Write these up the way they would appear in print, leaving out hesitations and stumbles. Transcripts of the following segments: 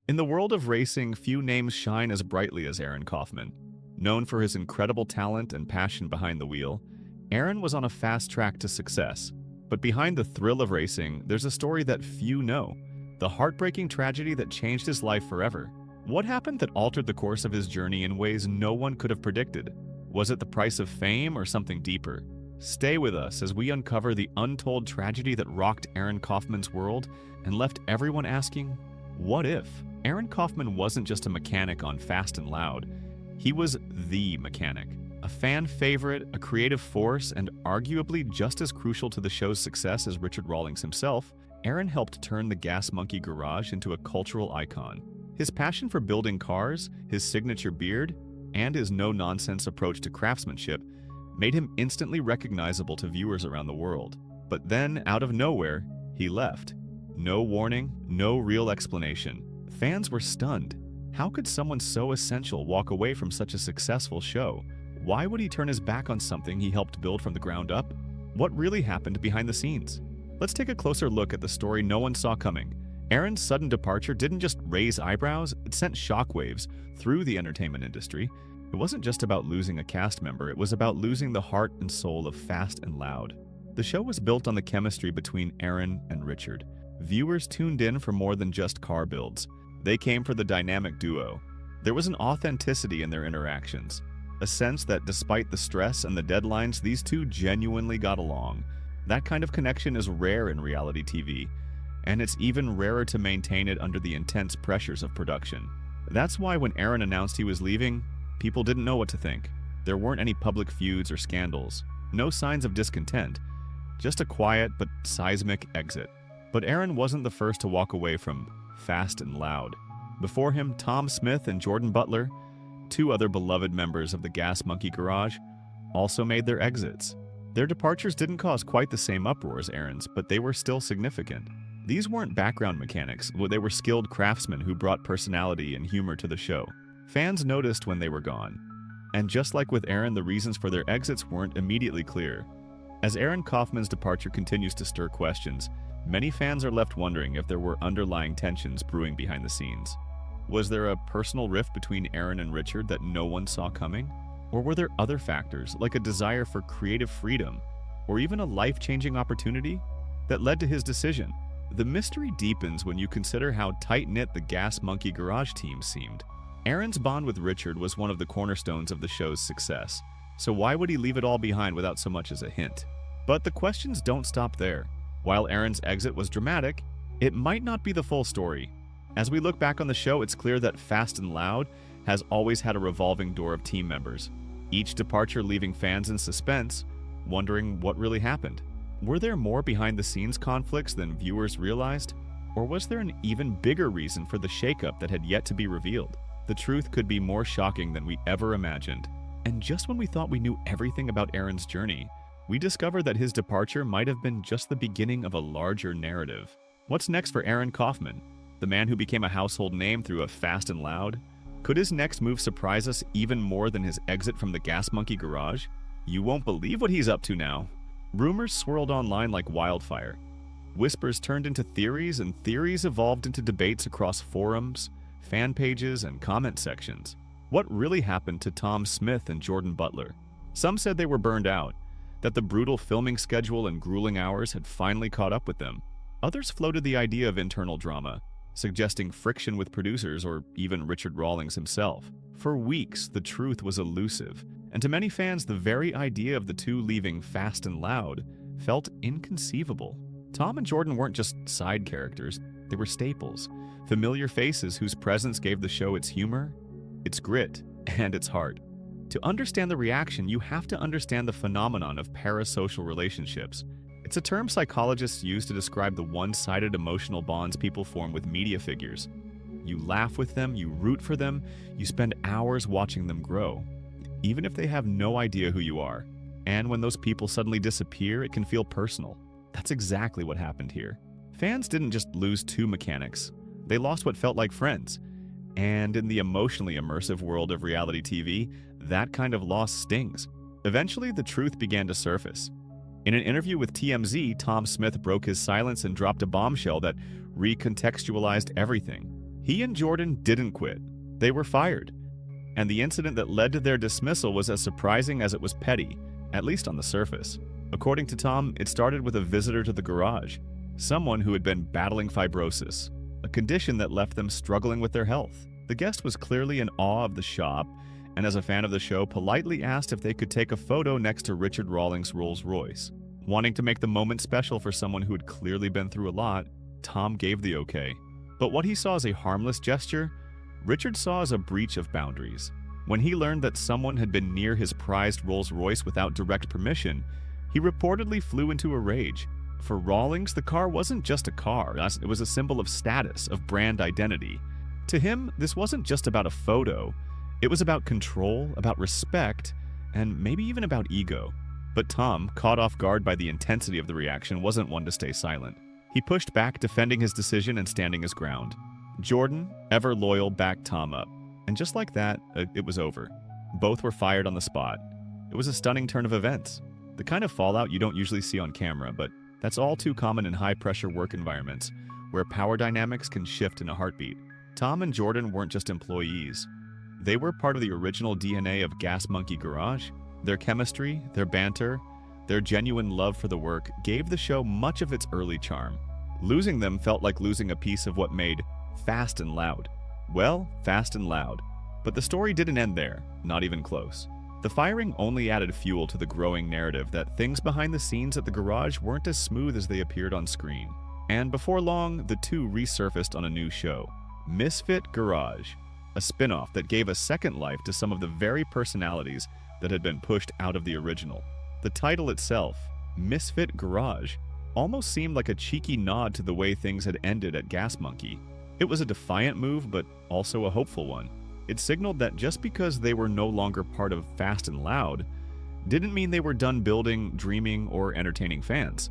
In the world of racing, few names shine as brightly as Aaron Kaufman. Known for his incredible talent and passion behind the wheel, Aaron was on a fast track to success. But behind the thrill of racing, there's a story that few know. The heartbreaking tragedy that changed his life forever. What happened that altered the course of his journey in ways no one could have predicted? Was it the price of fame or something deeper? Stay with us as we uncover the untold tragedy that rocked Aaron Kaufman's world and left everyone asking, what if? Aaron Kaufman wasn't just a mechanic on Fast and Loud. He was the mechanic. A fan favorite, a creative force, and arguably just as crucial to the show's success as Richard Rawlings himself, Aaron helped turn the Gas Monkey Garage into a cultural icon. His passion for building cars, his signature beard, and his no-nonsense approach to craftsmanship made him instantly recognizable to viewers around the world. But then, out of nowhere, he left. No warning, no real explanation. Fans were stunned. How could someone so essential walk away from such a successful show? Why would he turn his back on something he helped build from the ground up? What really happened behind the scenes? Let's take a closer look at the story no one saw coming. Aaron's sudden departure didn't just raise eyebrows, it sent shockwaves through the entertainment industry. It wasn't just about losing a cast member, it was about losing the heart and soul of Fast and Loud. The show was built on the chemistry between Aaron and Richard. Viewers tuned in for more than just car builds. They came for the dynamic duo. There was an authenticity in their interactions, a sense that despite the stress and the deadlines, these two genuinely got along. That kind of connection is rare in reality TV, and it's even rarer to maintain it under the intense pressures of production. That's why when Aaron announced he was leaving, people didn't know what to think. There weren't any public feuds or scandals, no signs of discontent, just a quiet but seismic exit. But Aaron wasn't the first to walk away from Fast and Loud. Before him, Tom Smith and Jordan Butler, two other beloved members of the Gas Monkey Garage, also made their exits. Their departures didn't cause quite the same uproar as Aaron's, but they were still significant. These weren't background mechanics, they were skilled craftsmen who brought personality and humor to the show. Fans noticed when they were gone. And just like with Aaron, the reasons for their exits weren't immediately clear. As Aaron Kaufman's departure continues to stir questions, many fans are left wondering if there were underlying tensions brewing behind the scenes. Was there a personal rift between Aaron and Richard that no one saw coming? Or were there other factors, like a desire for creative freedom, or even a life-changing opportunity, that led to his decision? The mystery deepens when you consider how tight-knit the Gas Monkey Garage team seemed. Aaron's bond with Richard was one of the cornerstones of the show's success, so why would he leave it all behind without so much as a hint? But the questions don't stop there. While Aaron's exit was dramatic, it might not be the full story. As we look back on the show, it's clear that Fast and Loud has always had a revolving door of team members, each departure leaving fans in suspense, wondering what really happened. Were there more behind-the-scenes conflicts than viewers realized? Or was there an even bigger reason for the shakeup that had yet to be revealed? The truth could be more shocking than we ever imagined. And just when we thought we knew everything about Aaron's journey, we discovered that his departure might have been just the beginning of a larger narrative. What's next for Aaron Kaufman, the man who became a household name through a Fast and Loud? Could his next move surprise us even more than his exit from the Gas Monkey Garage? You won't believe what he's up to now. Rumors swirled online like wildfire. Whispers turned into theories, and theories evolved into debates across forums, fan pages, and comment sections. What really happened to Tom Smith and Jordan Butler? Some said they were burned out, that the brutal filming schedule and grueling hours had finally caught up with them. Others floated the idea of internal drama, suggesting friction with producers or even Richard Rawlings himself. For weeks, the truth was elusive, and to many fans, the very idea of the two leaving Fast and Loud felt inconceivable. Tom and Jordan weren't just side characters, they were staples, familiar faces whose presence gave the show its humor, its grit, and its heart. To understand the reaction, you have to understand the phenomenon of parasocial relationships. It's a term psychologists use to describe the one-sided emotional bonds people form with media figures. You laugh with them, you root for them, you spend hours watching them grow, even if they have no idea who you are. And when those people suddenly disappear, it can feel personal. That's exactly what happened here. Fans didn't just lose two mechanics, they lost what felt like friends. And in the emotionally immersive world of reality TV, that kind of loss stings. Eventually, the truth began to surface. In an interview with TMZ, Tom Smith broke his silence and dropped a bombshell that recontextualized everything. He and Jordan didn't quit. They were fired. And the incident that led to their dismissal was as surprising as it was petty, at least on the surface. According to Tom, it started with a visitor to the garage, someone who had been battling fibrosis, a condition that left them struggling with their health. The guest was clearly in awe of the shop, and as a fan of the show, politely asked if they could take a photo next to Richard Rawlings' Rolls-Royce. Wanting to make the moment special for someone who had clearly been through a lot, Tom gave the okay. But what he saw as a harmless gesture, Richard saw as a breach of boundaries. When he learned that someone had been near his prized Rolls-Royce without direct permission, he reportedly flew into a rage. For Rawlings, the car wasn't just a car, it was a symbol of status, of brand identity. To him, this wasn't just about a photo. It was about control, about respect, and maybe even about ego. But Tom, caught off guard by the intensity of the reaction, wasn't one to stay silent. He pushed back, defending his decision and standing his ground. Jordan, ever loyal, backed Tom up. And just like that, it was over. Both were fired on the spot. It was a stunning turn of events. The kind of fallout you don't usually see on camera, but that's all too common in high-pressure work environments, where power dynamics can shift in a heartbeat. Tom and Jordan weren't just employees. They were part of the original DNA of Gas Monkey Garage. Their chemistry, their banter, their genuine love for the work gave the show much of its early charm. Losing them felt like losing a piece of what made Fast and Loud. Well, Fast and Loud. But the story didn't end there, not even close. The firing only added fuel to the growing narrative that things behind the scenes at the garage weren't as smooth as they appeared on screen. And before long, the two resurfaced on a new show, Misfit Garage, a spin-off that gave a second life to some of the very personalities that had been pushed out of the original. The title itself, Misfit Garage, almost seemed like a cheeky nod to the way things had ended at Gas Monkey. It was a defiant move, but also a hopeful one. It signaled that just because they were no longer part of Fast and Loud, didn't mean they were done building, dreaming, or entertaining fans.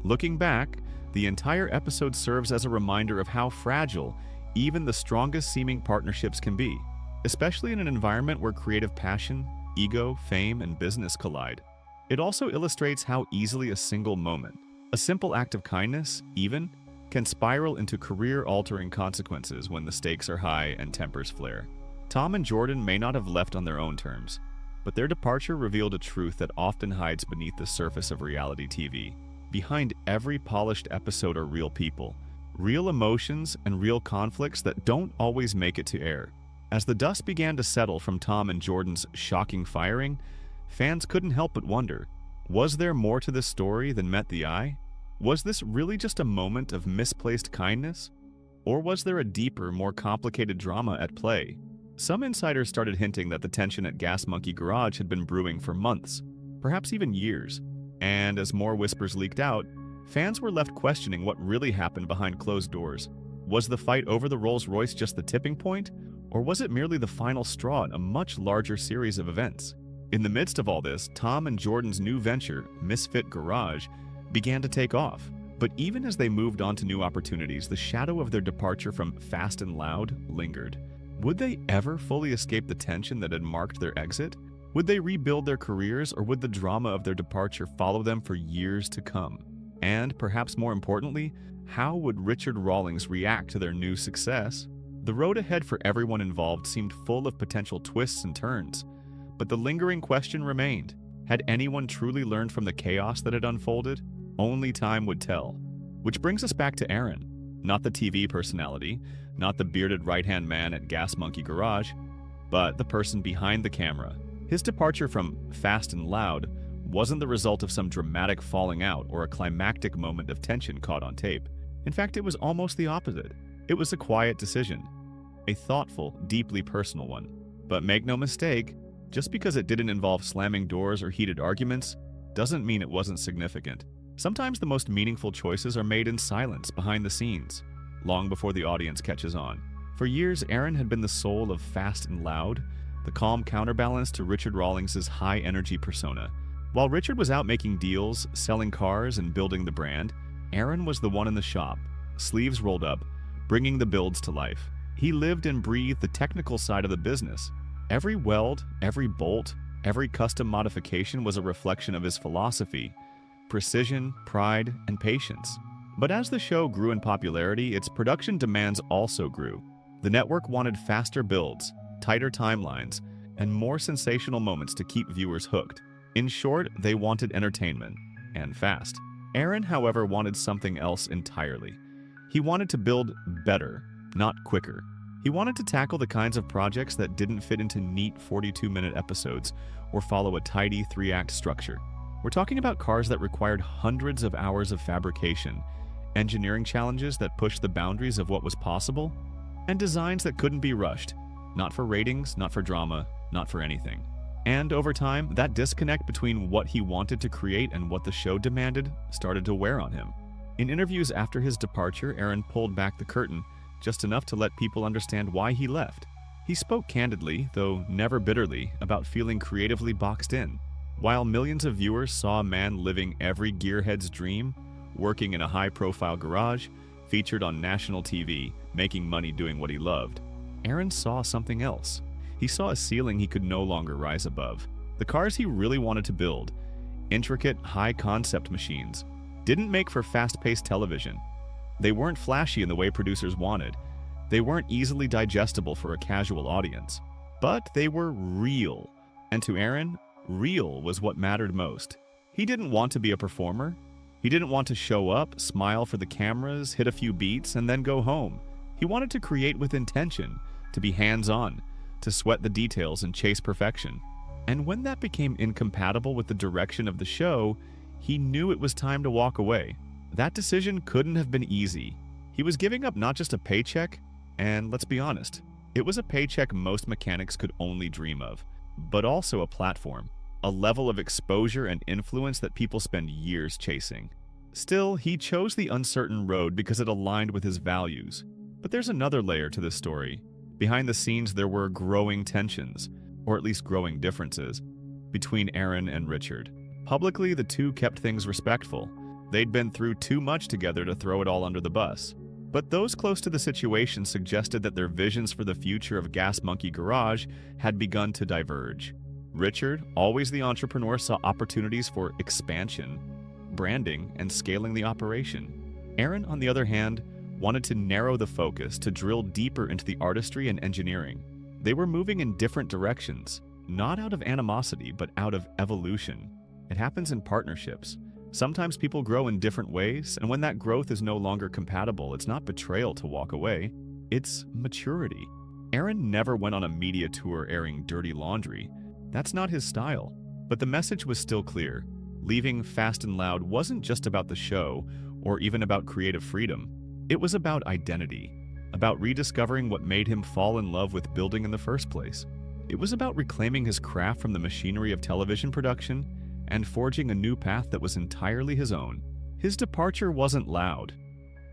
Looking back, the entire episode serves as a reminder of how fragile even the strongest seeming partnerships can be, especially in an environment where creative passion, ego, fame, and business collide. It also illustrates how easily a single moment, a simple act of kindness, even, can spiral into career-altering consequences when the stakes are high and tempers flare. Tom and Jordan may not have left on their own terms, but their departure revealed a truth that often hides beneath the surface of reality TV. Behind every polished episode are real people, real emotions, and real conflicts that don't always make it to air. As the dust began to settle from Tom and Jordan's shocking firing, fans couldn't help but wonder, was there more to this story than met the eye? Was this really just a moment of misplaced kindness? Or was there a deeper, more complicated drama at play? Some insiders started hinting that the tension at Gas Monkey Garage had been brewing for months, perhaps even years. And as more whispers leaked out, fans were left questioning what really happened behind closed doors. Was the fight over the Rolls-Royce just the tipping point? Or was it merely the final straw in a much larger series of events? In the midst of all this, Tom and Jordan's new venture, Misfit Garage, began to take off. But even as they moved on to new opportunities, the shadow of their departure from Fast and Loud lingered. Would they ever fully escape the tension that had marked their exit? Would they rebuild their careers, or would the drama of their departure follow them for years to come? And, perhaps more importantly, how would Richard Rawlings react to their new success? The road ahead for everyone involved seemed full of potential twists and turns, but the lingering question remained. Had anyone truly learned from the chaos that had unfolded? Only time would tell. Which brings us back to Aaron, not the TV personality, not the bearded right-hand man at Gas Monkey Garage, but the person behind the camera. His departure from Fast and Loud wasn't the result of some dramatic falling out or a climactic moment of tension caught on tape. In fact, it was almost the opposite. It was a quiet decision, a thoughtful, deeply personal one. But make no mistake, just because it didn't involve slamming doors or heated arguments, doesn't mean it wasn't significant. Sometimes the most meaningful choices are made in silence behind the scenes, long before the audience catches on. For years, Aaron had been the soul of Fast and Loud, the calm counterbalance to Richard Rawlings' high-energy persona. While Richard was out making deals, selling cars, and building the brand, Aaron was the one in the shop, sleeves rolled up, bringing the builds to life. He lived and breathed the technical side of the business. Every weld, every bolt, every custom modification was a reflection of his philosophy: precision, pride, and patience. But as the show grew in popularity, its production demands also grew. The network wanted faster builds, tighter timelines, and more sensational moments to keep viewers hooked. In short, they wanted entertainment, and fast. Aaron, however, wanted something else entirely. He wanted to build better, not quicker. He wanted to tackle the kinds of projects that didn't fit into neat 42-minute episodes or follow a tidy 3-act structure. We're talking about cars that required hundreds of hours of fabrication, engineering challenges that pushed the boundaries of what was possible, and designs that couldn't be rushed. Not for ratings, not for drama, not for anything. And over time, that disconnect between what he wanted to create and what the show demanded started to wear on him. In interviews after his departure, Aaron pulled back the curtain just enough to let people understand why he left. He spoke candidly, though never bitterly, about feeling creatively boxed in. While millions of viewers saw a man living every gearhead's dream, working in a high-profile garage, featured on national TV, making money doing what he loved, Aaron saw something else. He saw a ceiling he could no longer rise above. The cars he really wanted to build, intricate, high-concept machines, didn't make for fast-paced television. They weren't flashy in the way producers wanted. They weren't easily digestible for a casual audience. But they were real. And to Aaron, real was what mattered most. He didn't want to be a performer. He didn't want to show up, smile for the cameras, hit a few beats, and then go home. He wanted to create with intention, to be hands-on, to sweat the details and chase perfection. And when that became incompatible with the direction of the show, he knew it was time to walk away. That decision couldn't have been easy. He was giving up not just a paycheck, and let's be honest, it was a paycheck most mechanics could only dream of, but also a platform, a level of exposure and influence that people spend years chasing. Still, he chose the uncertain road because it aligned with his values. But there's another layer to this story. Behind the scenes, there were growing tensions, or at least growing differences, between Aaron and Richard. Publicly, the two kept things respectful. They'd been through too much together to throw it all under the bus. But those close to the situation suggested that their visions for the future of Gas Monkey Garage had begun to diverge. Richard, always the entrepreneur, saw opportunities for expansion, branding, and scaling the operation. Aaron, on the other hand, wanted to narrow the focus, to drill deeper into the artistry and engineering. They were moving in different directions, not out of animosity, but out of evolution. It happens in partnerships. Sometimes people grow in different ways, and when that growth is no longer compatible, it's not betrayal to walk away, it's maturity. Aaron never went on a media tour airing dirty laundry. That's not his style. But the message was still clear. Leaving Fast and Loud wasn't just about the show, or even about creative freedom. It was about identity, about rediscovering what made him fall in love with building in the first place. It was about reclaiming his craft from the machinery of television production and forging a new path that was entirely his own. His departure wasn't loud,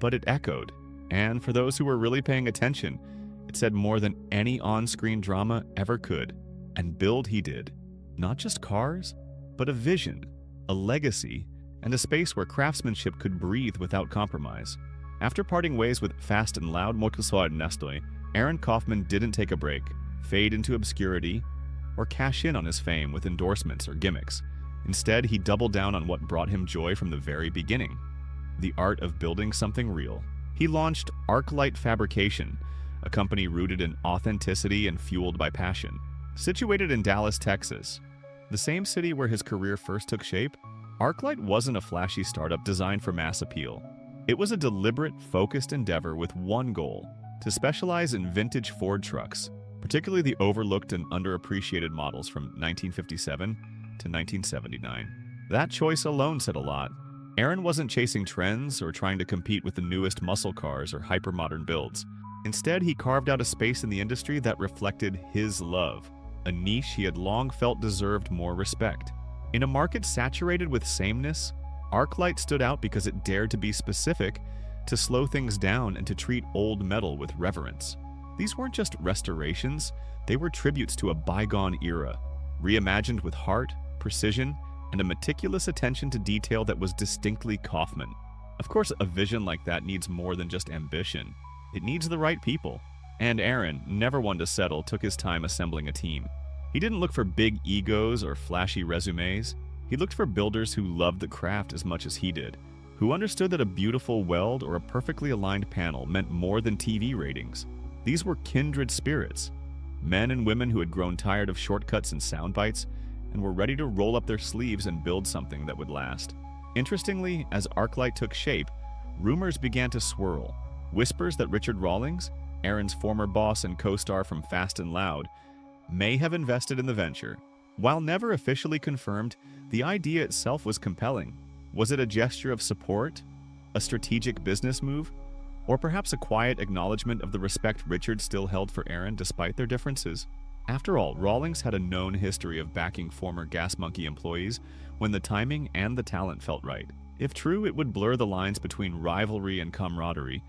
but it echoed. And for those who were really paying attention, it said more than any on-screen drama ever could. And build he did. Not just cars, but a vision, a legacy, and a space where craftsmanship could breathe without compromise. After parting ways with Fast and Loud, Aaron Kaufman didn't take a break, fade into obscurity, or cash in on his fame with endorsements or gimmicks. Instead, he doubled down on what brought him joy from the very beginning, the art of building something real. He launched ArcLight Fabrication, a company rooted in authenticity and fueled by passion. Situated in Dallas, Texas, the same city where his career first took shape, ArcLight wasn't a flashy startup designed for mass appeal. It was a deliberate, focused endeavor with one goal: to specialize in vintage Ford trucks, particularly the overlooked and underappreciated models from 1957 to 1979. That choice alone said a lot. Aaron wasn't chasing trends or trying to compete with the newest muscle cars or hypermodern builds. Instead, he carved out a space in the industry that reflected his love, a niche he had long felt deserved more respect. In a market saturated with sameness, ArcLight stood out because it dared to be specific, to slow things down, and to treat old metal with reverence. These weren't just restorations, they were tributes to a bygone era, reimagined with heart, precision, and a meticulous attention to detail that was distinctly Kaufman. Of course, a vision like that needs more than just ambition. It needs the right people. And Aaron, never one to settle, took his time assembling a team. He didn't look for big egos or flashy resumes. He looked for builders who loved the craft as much as he did, who understood that a beautiful weld or a perfectly aligned panel meant more than TV ratings. These were kindred spirits, men and women who had grown tired of shortcuts and sound bites and were ready to roll up their sleeves and build something that would last. Interestingly, as ArcLight took shape, rumors began to swirl. Whispers that Richard Rawlings, Aaron's former boss and co-star from Fast and Loud, may have invested in the venture. While never officially confirmed, the idea itself was compelling. Was it a gesture of support? A strategic business move? Or perhaps a quiet acknowledgement of the respect Richard still held for Aaron despite their differences? After all, Rawlings had a known history of backing former Gas Monkey employees when the timing and the talent felt right. If true, it would blur the lines between rivalry and camaraderie,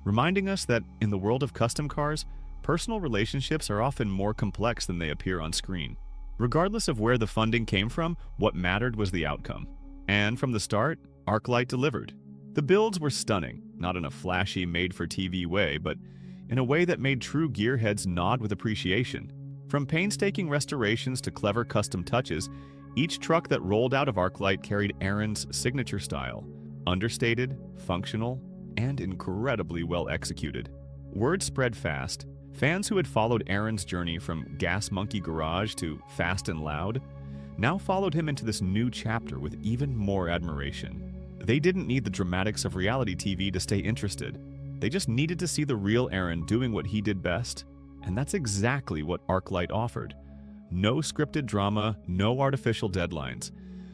reminding us that in the world of custom cars, personal relationships are often more complex than they appear on screen. Regardless of where the funding came from, what mattered was the outcome. And from the start, ArcLight delivered. The builds were stunning, not in a flashy, made-for-TV way, but in a way that made true gearheads nod with appreciation. From painstaking restorations to clever custom touches, each truck that rolled out of ArcLight carried Aaron's signature style, understated, functional, and incredibly well executed. Word spread fast. Fans who had followed Aaron's journey from Gas Monkey Garage to Fast and Loud now followed him into this new chapter with even more admiration. They didn't need the dramatics of reality TV to stay interested. They just needed to see the real Aaron doing what he did best, and that's exactly what ArcLight offered. No scripted drama, no artificial deadlines.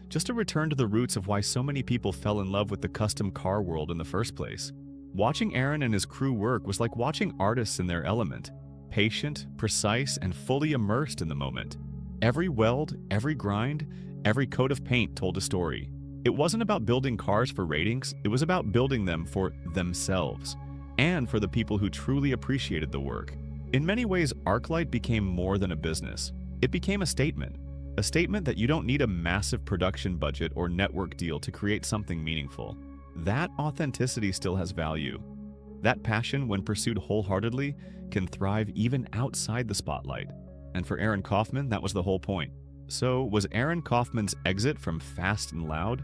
Just a return to the roots of why so many people fell in love with the custom car world in the first place. Watching Aaron and his crew work was like watching artists in their element, patient, precise, and fully immersed in the moment. Every weld, every grind, every coat of paint told a story. It wasn't about building cars for ratings, it was about building them for themselves, and for the people who truly appreciated the work. In many ways, ArcLight became more than a business. It became a statement that you don't need a massive production budget or network deal to create something meaningful. That authenticity still has value. That passion, when pursued wholeheartedly, can thrive even outside the spotlight. And for Aaron Kaufman, that was the whole point. So, was Aaron Kaufman's exit from Fast and Loud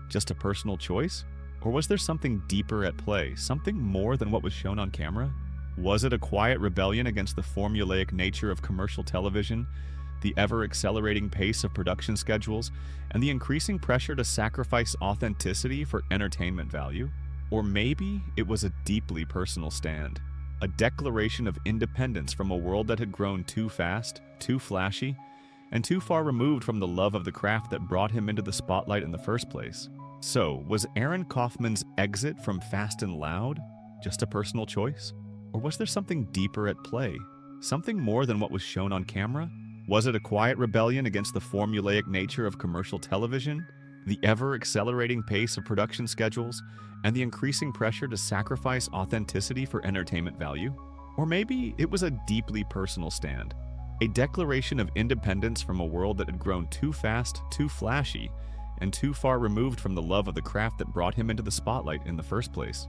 just a personal choice? Or was there something deeper at play, something more than what was shown on camera? Was it a quiet rebellion against the formulaic nature of commercial television, the ever-accelerating pace of production schedules, and the increasing pressure to sacrifice authenticity for entertainment value? Or maybe it was a deeply personal stand, a declaration of independence from a world that had grown too fast, too flashy, and too far removed from the love of the craft that brought him into the spotlight in the first place. So, was Aaron Kaufman's exit from Fast and Loud just a personal choice? Or was there something deeper at play? Something more than what was shown on camera? Was it a quiet rebellion against the formulaic nature of commercial television, the ever-accelerating pace of production schedules, and the increasing pressure to sacrifice authenticity for entertainment value? Or maybe it was a deeply personal stand, a declaration of independence from a world that had grown too fast, too flashy, and too far removed from the love of the craft that brought him into the spotlight in the first place.